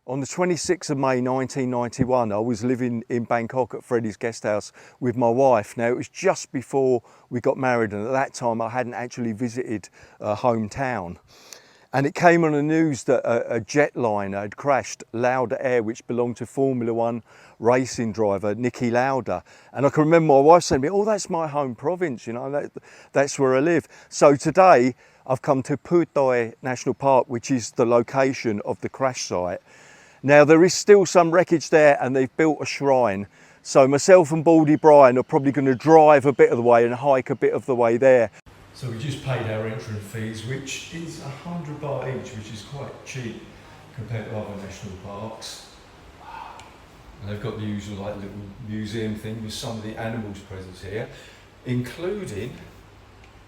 On the 26th of May 1991, I was living in Bangkok at Freddie's guest house with my wife. Now, it was just before we got married, and at that time I hadn't actually visited hometown. And it came on the news that a jetliner had crashed, Lauda Air, which belonged to Formula One racing driver Niki Lauda. And I can remember my wife saying to me, "Oh, that's my home province, you know, that's where I live." So today I've come to Phu Toi National Park, which is the location of the crash site. Now, there is still some wreckage there, and they've built a shrine. So myself and Baldy Brian are probably going to drive a bit of the way and hike a bit of the way there. So we just paid our entrance fees, which is 100 baht each, which is quite cheap compared to other national parks. And they've got the usual like little museum thing with some of the animals present here, including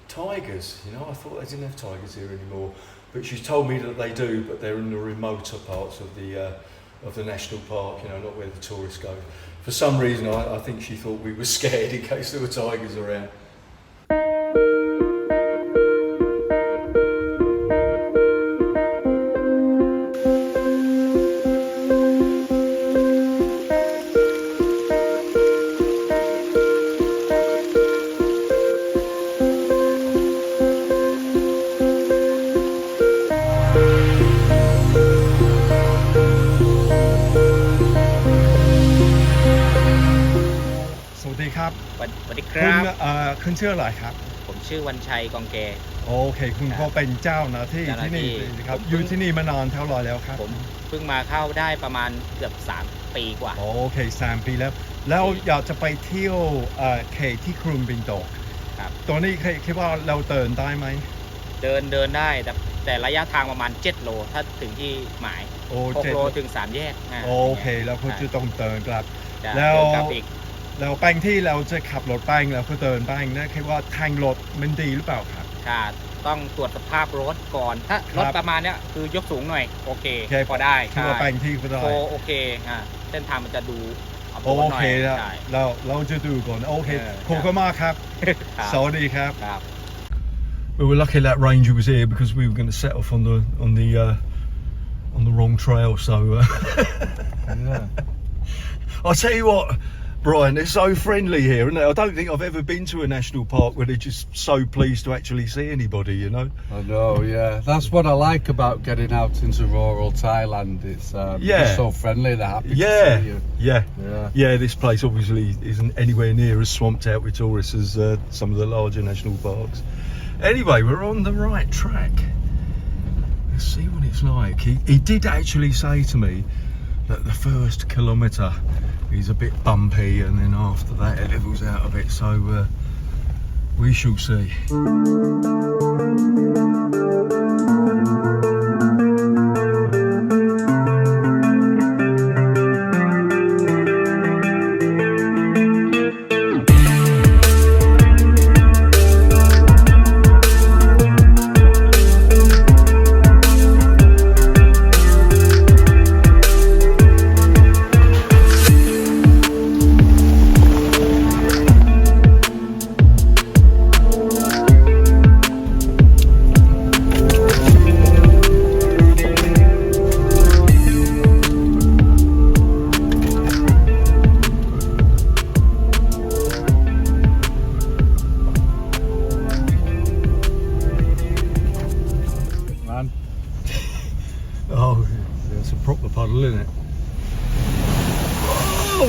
tigers. You know, I thought they didn't have tigers here anymore, but she's told me that they do, but they're in the remoter parts of the national park, you know, not where the tourists go. For some reason, I think she thought we were scared in case there were tigers around.คุณชื่ออะไรครับผมชื่อวันชัยกองเกโอเคคุณก็เป็นเจ้าหน้าที่ที่นี่ครับอยู่ที่นี่มานานเท่าไหร่แล้วครับผมเพิ่งมาเข้าได้ประมาณเกือบ3 ปีกว่าโอเค3 ปีแล้วอยากจะไปเที่ยวเขตที่กรุงบินโตครับตอนนี้คิดว่าเราเดินได้ไหมเดินได้แต่ระยะทางประมาณ7 โลถ้าถึงที่หมาย6 โลถึง3 แยกโอเคแล้วคุณจะต้องเดินกลับแล้วเราแป้งที่เราจะขับรถแป้งเราก็เดินแป้งนะคิดว่าทางรถมันดีหรือเปล่าครับค่ะต้องตรวจสภาพรถก่อนถ้ารถประมาณนี้คือยกสูงหน่อยโอเคพอได้คิดว่าแป้งที่ก็ได้โอเคเส้นทางมันจะดูโอเคแล้วเราจะดูก่อนโอเคขอบคุณมากครับสวัสดีครับ We were lucky that ranger was here because we were going to set off on the wrong trail, so yeah. I'll tell you what, Brian, they're so friendly here, and I don't think I've ever been to a national park where they're just so pleased to actually see anybody, you know. I know, yeah. That's what I like about getting out into rural Thailand. It's just so friendly. They're happy to see you. Yeah. This place obviously isn't anywhere near as swamped out with tourists as some of the larger national parks. Anyway, we're on the right track. Let's see what it's like. He did actually say to me that the first kilometre is a bit bumpy, and then after that it levels out a bit, so we shall see. Oh, it's a proper puddle, isn't it? Whoa!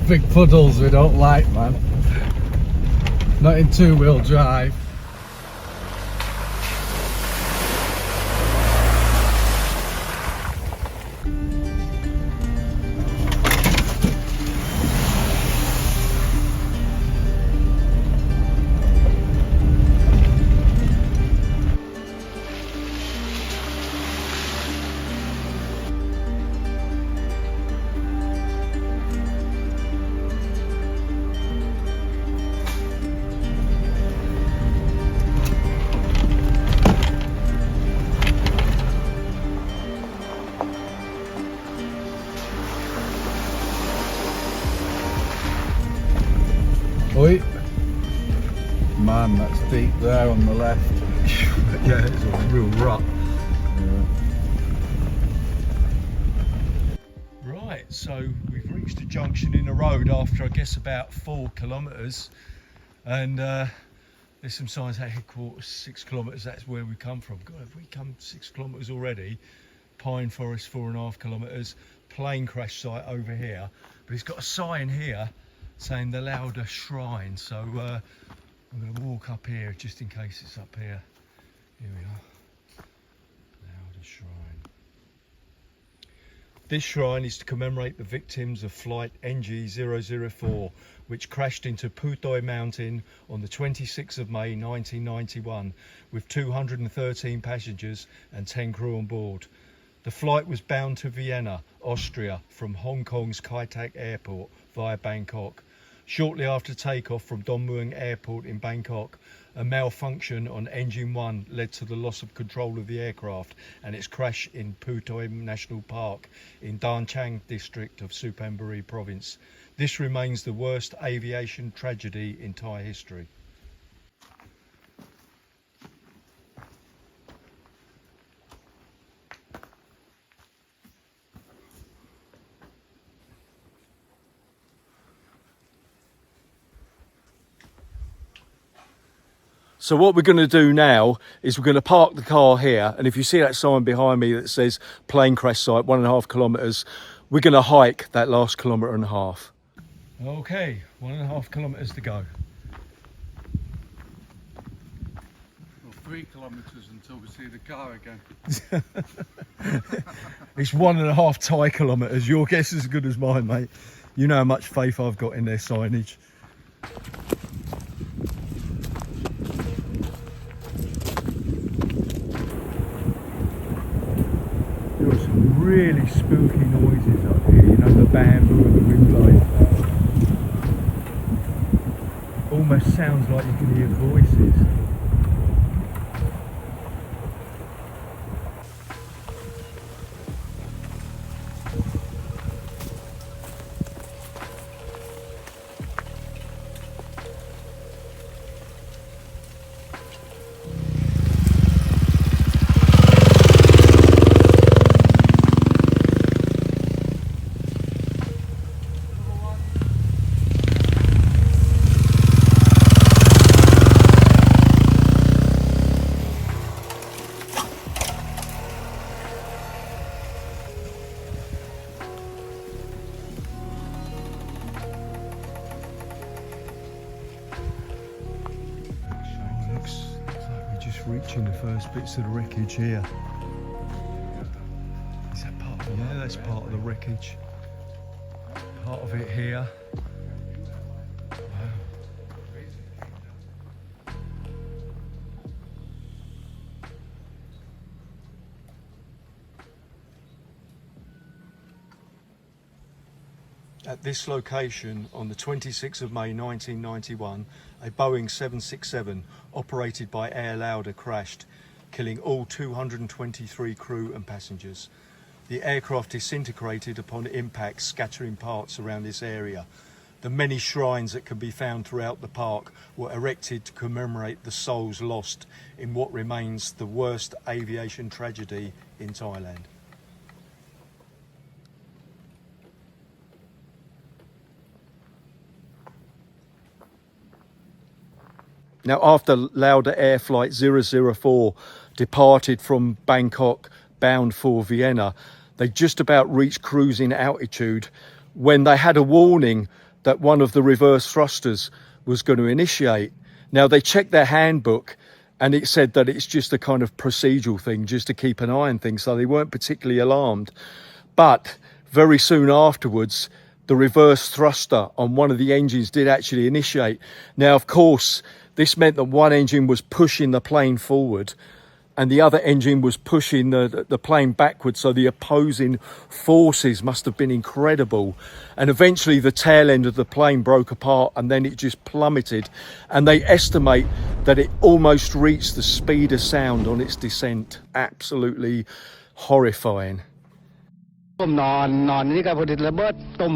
Big puddles we don't like, man. Not in two-wheel drive. It's deep there on the left. Yeah, it's a real rut. Right, so we've reached a junction in the road after I guess about 4 kilometres, and there's some signs at headquarters 6 kilometres. That's where we come from. God, have we come 6 kilometres already? Pine Forest 4.5 kilometres, plane crash site over here, but it's got a sign here saying the Lauda Shrine, so I'm going to walk up here just in case it's up here. Here we are, Lauda Shrine. This shrine is to commemorate the victims of flight NG004, which crashed into Putoi Mountain on the 26th of May 1991 with 213 passengers and 10 crew on board. The flight was bound to Vienna, Austria, from Hong Kong's Kai Tak Airport via Bangkok. Shortly after takeoff from Don Mueang Airport in Bangkok, a malfunction on engine 1 led to the loss of control of the aircraft and its crash in Putoi National Park in Dan Chang district of Suphanburi province. This remains the worst aviation tragedy in Thai history. So what we're going to do now is we're going to park the car here, and if you see that sign behind me that says plane crash site 1.5 kilometres, we're going to hike that last 1.5 kilometres. Okay, 1.5 kilometres to go. Well, 3 kilometres until we see the car again. It's 1.5 Thai kilometres. Your guess is as good as mine, mate. You know how much faith I've got in their signage. There are some really spooky noises up here, you know, the bamboo and the wind blowing. Almost sounds like you can hear voices. Reaching the first bits of the wreckage here. Is that part of it? Yeah, that's part of the wreckage. Part of it here. Wow. At this location, on the 26th of May 1991, a Boeing 767 operated by Air Lauda crashed, killing all 223 crew and passengers. The aircraft disintegrated upon impact, scattering parts around this area. The many shrines that can be found throughout the park were erected to commemorate the souls lost in what remains the worst aviation tragedy in Thailand. Now, after Lauda Air Flight 004 departed from Bangkok bound for Vienna, they just about reached cruising altitude when they had a warning that one of the reverse thrusters was going to initiate. Now, they checked their handbook and it said that it's just a kind of procedural thing, just to keep an eye on things, so they weren't particularly alarmed. But very soon afterwards, the reverse thruster on one of the engines did actually initiate. Now, of course, this meant that one engine was pushing the plane forward and the other engine was pushing the plane backwards, so the opposing forces must have been incredible. And eventually the tail end of the plane broke apart and then it just plummeted, and they estimate that it almost reached the speed of sound on its descent. Absolutely horrifying. ผมนอนนี่ก็พอดีระเบิดตุ่ม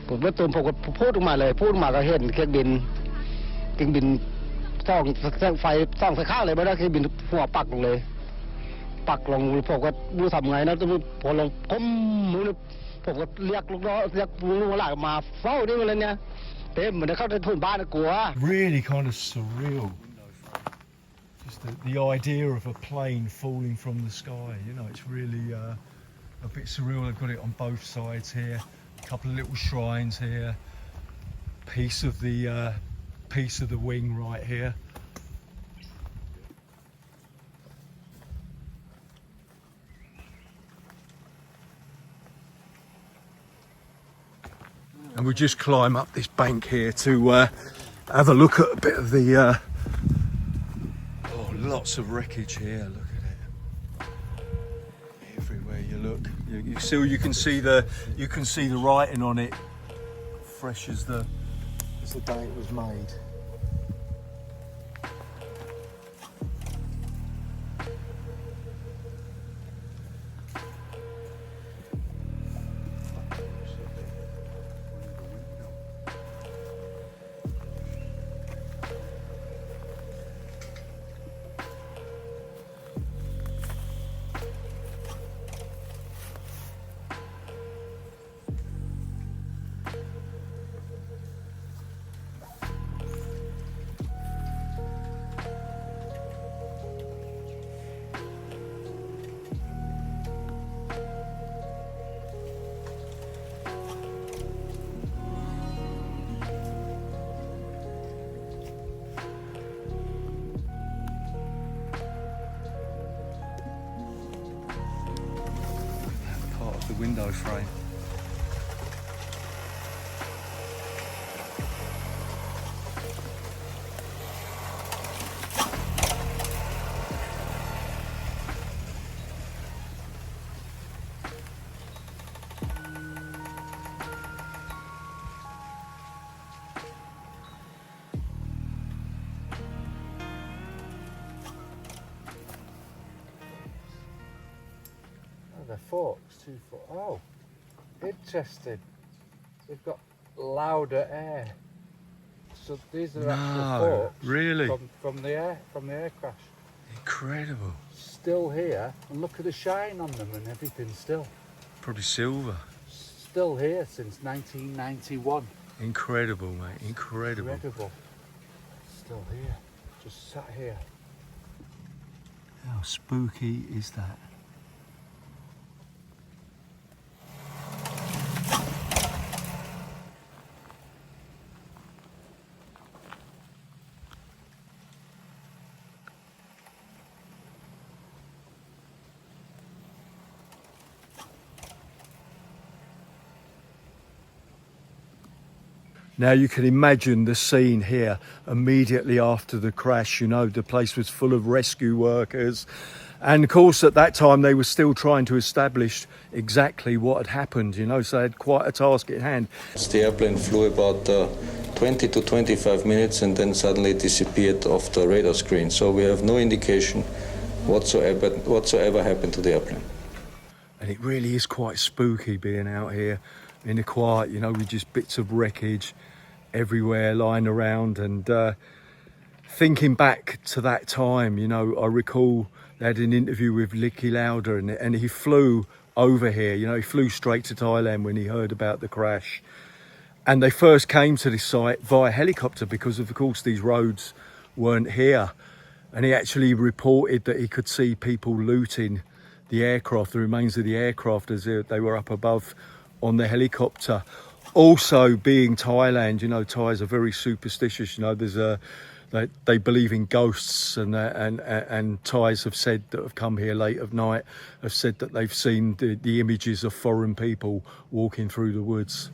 ผมก็ตุ่มผมก็พูดออกมาเลยพูดออกมาก็เห็นเครื่องบิน ส่องไฟส่องไฟข้าวเลยไม่ได้คือบินหัวปักลงเลยปักลงผมก็ไม่รู้ทำไงนะพอลงก้มมือผมก็เรียกลูกน้องเรียกลูกหลานมาเฝ้านี่มาเลยเนี่ยเต็มเหมือนเข้าในทุ่นบ้านนะกลัว Really kind of surreal. Just the idea of a plane falling from the sky, you know, it's really a bit surreal. They've got it on both sides here, a couple of little shrines here, piece of the wing right here. And we just climb up this bank here to have a look at a bit of the lots of wreckage here. Look at it. Everywhere you look, you can see the writing on it, fresh as the day it was made. The window frame. The forks, 2 foot. Oh, interesting. They've got Lauda Air. So these are actual forks. Really? From the air crash. Incredible. Still here, and look at the shine on them and everything. Still. Probably silver. Still here since 1991. Incredible, mate. Incredible. Incredible. Still here. Just sat here. How spooky is that? Now you can imagine the scene here immediately after the crash. You know, the place was full of rescue workers. And of course, at that time, they were still trying to establish exactly what had happened, you know, so they had quite a task at hand. The airplane flew about 20 to 25 minutes and then suddenly disappeared off the radar screen. So we have no indication whatsoever happened to the airplane. And it really is quite spooky being out here in the quiet, you know, with just bits of wreckage everywhere lying around. And thinking back to that time, you know, I recall they had an interview with Niki Lauda and he flew over here, you know, he flew straight to Thailand when he heard about the crash. And they first came to this site via helicopter because of course these roads weren't here. And he actually reported that he could see people looting the aircraft, the remains of the aircraft as they were up above on the helicopter. Also, being Thailand, you know, Thais are very superstitious. You know, they believe in ghosts, and Thais have said that have come here late at night have said that they've seen the images of foreign people walking through the woods.